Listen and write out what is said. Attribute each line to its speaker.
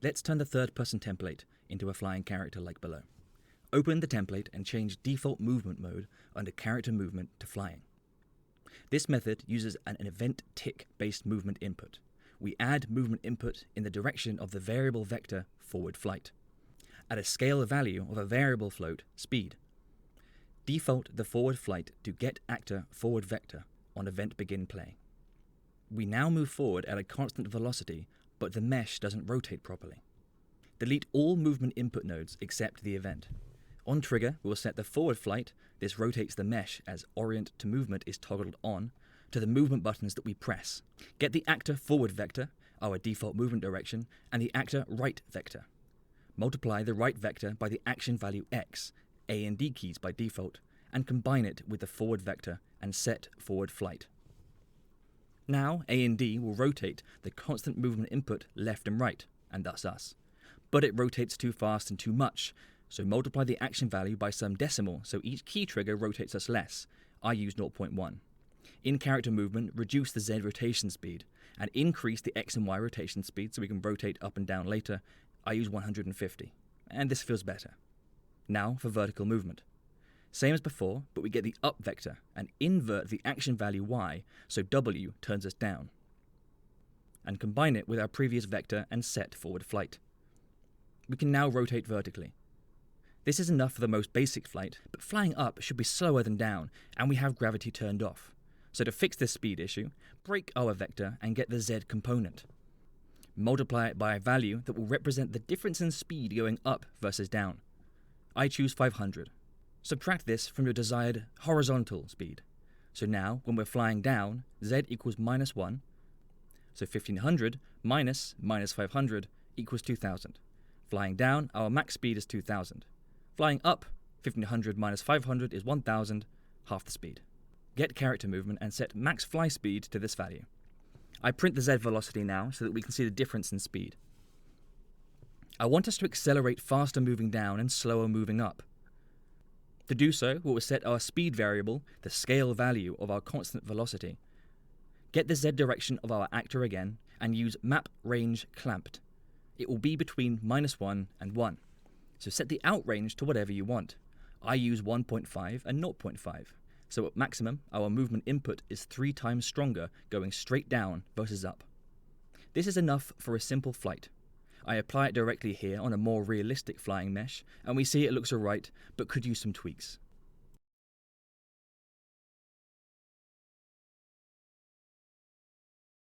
Speaker 1: Let's turn the third-person template into a flying character like below. Open the template and change default movement mode under character movement to flying. This method uses an event tick-based movement input. We add movement input in the direction of the variable vector forward flight at a scale value of a variable float speed. Default the forward flight to get actor forward vector on event begin play. We now move forward at a constant velocity, but the mesh doesn't rotate properly. Delete all movement input nodes except the event. On trigger, we'll set the forward flight. This rotates the mesh as orient to movement is toggled on to the movement buttons that we press. Get the actor forward vector, our default movement direction, and the actor right vector. Multiply the right vector by the action value x, A and D keys by default, and combine it with the forward vector and set forward flight. Now A and D will rotate the constant movement input left and right, and thus us. But it rotates too fast and too much, so multiply the action value by some decimal so each key trigger rotates us less. I use 0.1. In character movement, reduce the Z rotation speed and increase the X and Y rotation speed so we can rotate up and down later. I use 150, and this feels better. Now for vertical movement. Same as before, but we get the up vector and invert the action value Y so W turns us down. And combine it with our previous vector and set forward flight. We can now rotate vertically. This is enough for the most basic flight, but flying up should be slower than down, and we have gravity turned off. So to fix this speed issue, break our vector and get the Z component. Multiply it by a value that will represent the difference in speed going up versus down. I choose 500. Subtract this from your desired horizontal speed. So now, when we're flying down, Z equals -1, so 1500 minus 500 equals 2000. Flying down, our max speed is 2000. Flying up, 1500 minus 500 is 1000, half the speed. Get character movement and set max fly speed to this value. I print the Z velocity now so that we can see the difference in speed. I want us to accelerate faster moving down and slower moving up. To do so, we will set our speed variable, the scale value of our constant velocity. Get the Z direction of our actor again and use map range clamped. It will be between -1 and 1. So set the out range to whatever you want. I use 1.5 and 0.5. So at maximum, our movement input is 3 times stronger going straight down versus up. This is enough for a simple flight. I apply it directly here on a more realistic flying mesh, and we see it looks alright, but could use some tweaks.